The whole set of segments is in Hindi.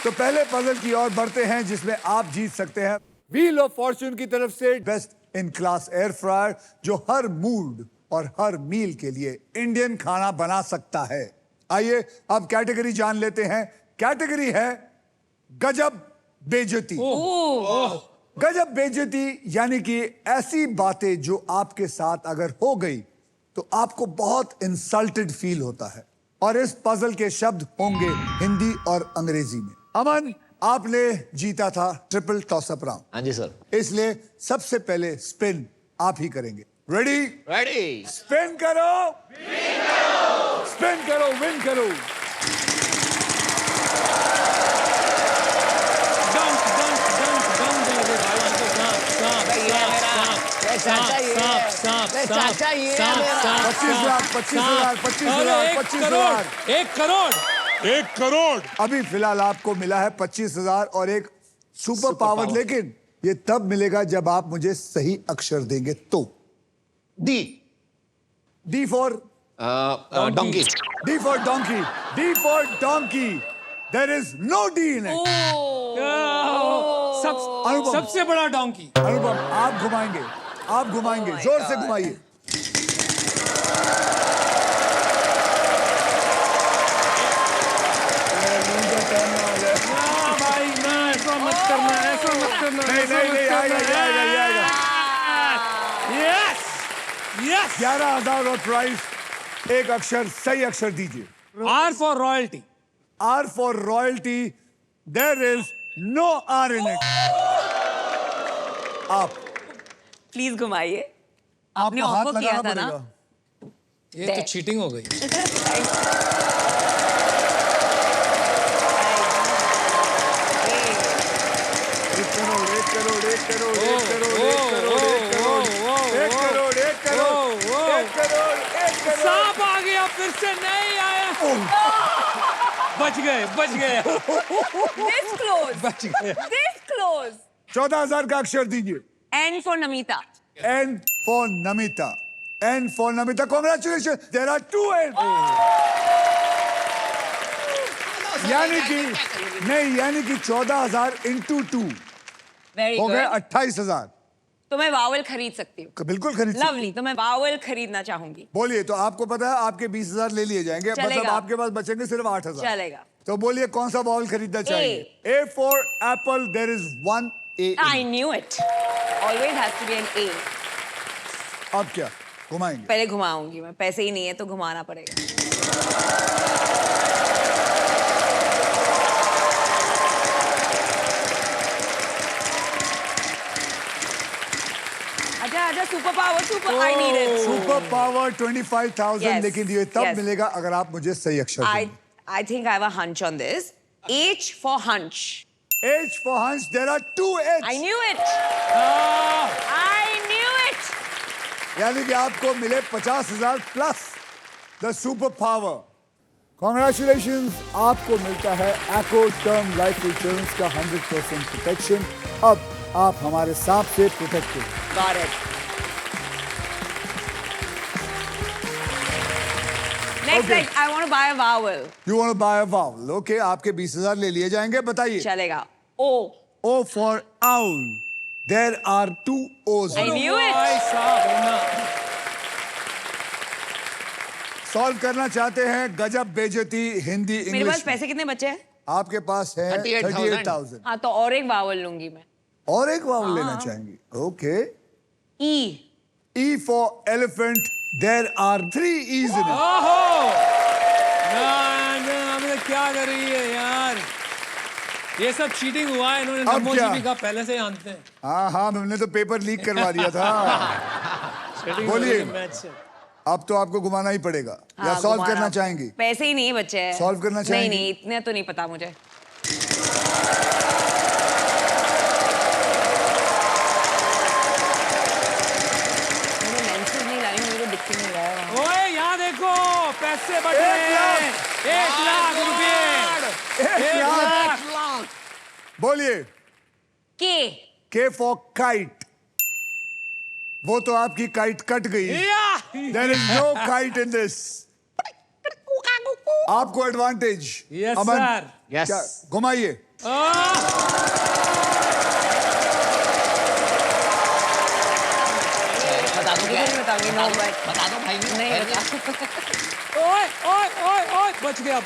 तो पहले पजल की ओर बढ़ते हैं जिसमें आप जीत सकते हैं व्हील ऑफ फॉर्च्यून की तरफ से best in class air fryer जो हर मूड और हर मील के लिए इंडियन खाना बना सकता है। आइए अब कैटेगरी जान लेते हैं। कैटेगरी है गजब बेइज्जती। गजब बेइज्जती यानी कि ऐसी बातें जो आपके साथ अगर हो गई तो आपको बहुत इंसल्टेड फील होता है और इस पजल के शब्द होंगे हिंदी और अंग्रेजी में। अमन, आपने जीता था ट्रिपल टॉसअप राउंड। हाँ जी सर। इसलिए सबसे पहले स्पिन आप ही करेंगे। रेडी? रेडी। स्पिन करो, स्पिन करो, विन करो। चाचा ये 25,000 अभी फिलहाल आपको मिला है 25,000 और एक सुपर पावर, लेकिन ये तब मिलेगा जब आप मुझे सही अक्षर देंगे तो। D. D for donkey. D for donkey. D for donkey. There is no D in it. सबसे बड़ा डोंकी। अनुपम, आप घुमाएंगे, आप घुमाएंगे, जोर से घुमाइए। भाई ना, ऐसा मत करना, ऐसा मत करना। नहीं, आएगा। Yes, yes. 11,000 और प्राइस। एक अक्षर, सही अक्षर दीजिए। R for royalty. R for royalty. There is no R in it. आप प्लीज घुमाइए। आपने आपको हाथ ऑफर किया लगाना था ना। पड़ेगा। ये तो चीटिंग हो गई। सांप आ गया, फिर से नहीं आया। बच गए। This close. बच गए। This close. 14,000 का अक्षर दीजिए। N for Namita. N for Namita. N for Namita. Congratulations. There are 2 N. यानी कि 14,000 into 2 Very हो गए good. 28,000। तो मैं वावल खरीद सकती हूँ। बिल्कुल खरीद सकते। लवली, तो मैं वावल खरीदना चाहूंगी। बोलिए, तो आपको पता है आपके 20,000 ले लिए जाएंगे, मतलब चलेगा। आपके पास बचेंगे सिर्फ 8,000। चलेगा। तो बोलिए कौन सा बॉल खरीदना चाहिए? A for apple. There is 1 A. I knew it. Always has to be an A. अब क्या घुमाएंगे? पहले घुमाऊंगी मैं, पैसे ही नहीं है तो घुमाना पड़ेगा। आजा super power, I need it. Super power 25,000 Yes, लेकिन ये तब yes. मिलेगा अगर आप मुझे सही अक्षर देंगे। I think I have a hunch on this. H for hunch. H for hunch. There are 2 H. I knew it. I knew it. यानी कि आपको मिले 50,000 plus the super power. Congratulations, आपको मिलता है Acko टर्म लाइफ इंश्योरेंस का 100% प्रोटेक्शन। अब आप हमारे सांप से protected. Got it. Next, Okay. I want to buy a vowel. You want to buy a vowel? Okay, आपके 20,000 ले लिए जाएंगे। बताइए। चलेगा। O. O for owl. There are 2 O's. I knew it. Solve करना चाहते हैं गजब बेइज्जती हिंदी मेरे पास इंग्लिश। पैसे कितने बचे हैं? आपके पास है 38,000। हाँ, तो और एक वावल लूंगी मैं। और एक वावल लेना चाहेंगे? Okay. E. E for elephant. There are 3 E's in it. हमने क्या कर रही है यार? ये सब चीटिंग हुआ है। इन्होंने अब नमो क्या? जी भी कहा पहले से ही जानते हैं। हाँ, हमने तो पेपर लीक करवा दिया था। Cheating बोलिए। हो रही है मैच से। अब तो आपको घुमाना ही पड़ेगा। या हाँ, सॉल्व घुमाना। करना चाहेंगी? पैसे ही नहीं बचे हैं। Solve करना चाहेंगी? नहीं, इतने तो नहीं पता मुझे। ओए यहाँ देखो, पैसे बचे। 1,00,000 रुपए। 1,00,000। बोलिए। K for kite. वो तो आपकी काइट कट गई। There is no kite in this. आपको एडवांटेज। Yes, अमन, sir. Yes. क्या- घुमाइए। बता दो क्या नहीं बताऊंगी, no, but बता दो भाई नहीं बता। ओए ओए ओए ओए बच गया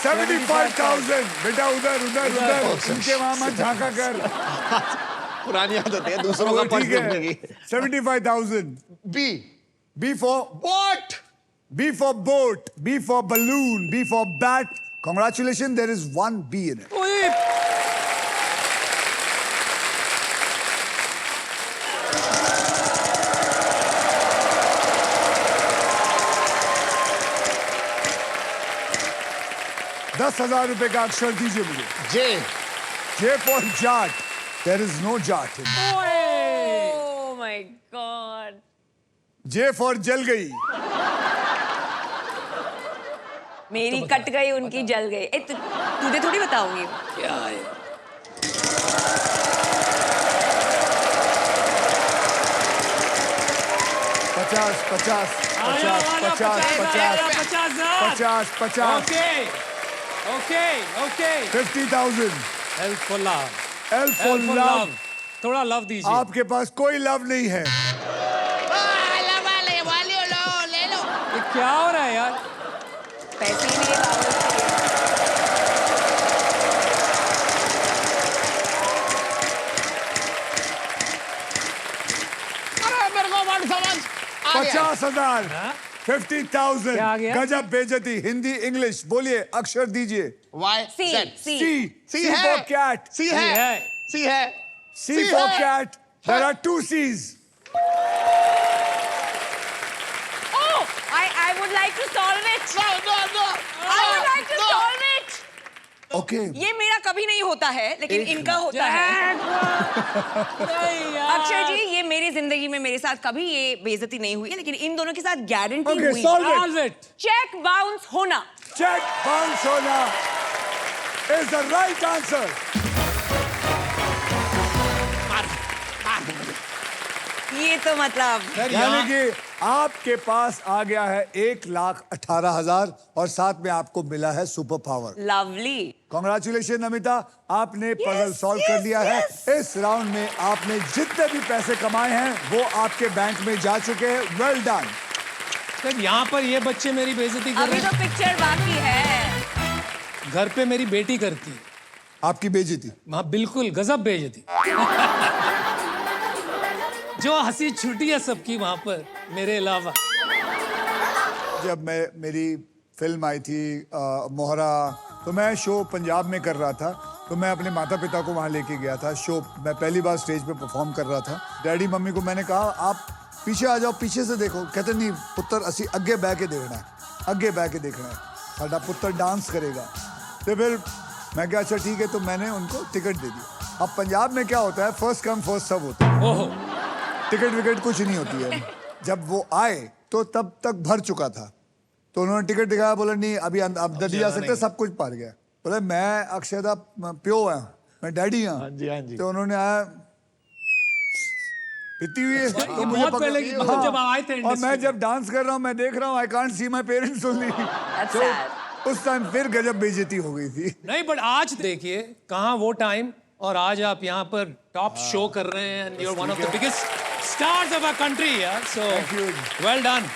75,000 बेटा उधर उधर उधर उनके वहां मत झांका कर। पुरानी आदत है दूसरों का पर्स ठीक देखने है की 75,000 B B for what B for boat, B for balloon, B for bat. Congratulations, there is one B in it. ओए ₹10,000 का अक्षर दीजिए मुझे। जे J for Jat. There is no Jat in it. Oh my God. J for जल गई। मेरी कट गई, उनकी जल गई। तुझे थोड़ी बताऊंगी। क्या है 50, 50, 50, 50, 50, 50, okay okay okay 50,000. Help for love L for love. थोड़ा लव दीजिए आपके पास कोई लव नहीं है। ये क्या हो रहा है यार पैसे ही नहीं लाओ उसके लिए। अरे मेरे को वर्ड समझ आ गया 50,000, हाँ? 50,000. क्या आ गया? गजब बेइज्जती। हिंदी इंग्लिश बोलिए, अक्षर दीजिए। Y C, Z C. C. C C है for cat. सी है। है सी है C C for है। cat. There are two C's. Oh, I would like to solve it. No no no I would like to solve it. Okay. ये मेरा कभी नहीं होता है, लेकिन इनका होता है। नहीं यार अक्षय जी, ये मेरी जिंदगी में मेरे साथ कभी ये बेइज्जती नहीं हुई है, लेकिन इन दोनों के साथ गारंटी Okay, हुई। solve it. Solve it. Cheque bounce होना। Check bounce होना is the right answer. ये तो मतलब सर यानी यहाँ कि आपके पास आ गया है 1,18,000 और साथ में आपको मिला है super power. Lovely. Congratulation Amita, आपने पजल सॉल्व कर लिया है। इस राउंड में आपने जितने भी पैसे कमाए हैं वो आपके बैंक में जा चुके हैं। Well done. सर यहाँ पर ये बच्चे मेरी बेइज्जती कर अभी रहे तो पिक्चर बाकी है। हैं घर पे मेरी बेटी करती है आपकी बेइज्जती। हाँ बिल्कुल गजब बेइज्जती जो हंसी छुट्टी है सबकी वहां पर मेरे अलावा जब मेरी फिल्म आई थी मोहरा, तो मैं शो पंजाब में कर रहा था, तो मैं अपने माता पिता को वहाँ लेके गया था। शो मैं पहली बार स्टेज पे परफॉर्म कर रहा था। डैडी मम्मी को मैंने कहा आप पीछे आ जाओ, पीछे से देखो। कहते नहीं पुत्र असी अगे बह के देखना है, अगे बह के देखना है, साडा पुत्र डांस करेगा। तो फिर मैं क्या अच्छा ठीक है, तो मैंने उनको टिकट दे दिया। अब पंजाब में क्या होता है, फर्स्ट कम फर्स्ट सर्व होता है, ओहो टिकट विकेट कुछ नहीं होती है। जब वो आए तो तब तक भर चुका था, तो उन्होंने टिकट दिखाया, बोला नहीं अभी अब नहीं जा सकते, सब कुछ पार गया। बोले मैं अक्षय दा प्यो है, मैं डैडी हाँ। तो उन्होंने आया पीती हुई है, तो मुझे बहुत पहले की मतलब जब आए थे और इंडस्ट्री मैं में। जब डांस कर रहा हूँ मैं देख रहा हूँ, I can't see my parents only. That's तो sad. उस टाइम फिर गजब बेइज्जती हो गई थी। नहीं बट आज देखिए कहाँ वो टाइम और आज आप यहाँ पर टॉप शो कर रहे हैं and you are one of the biggest stars of our country यार so Thank you. Well done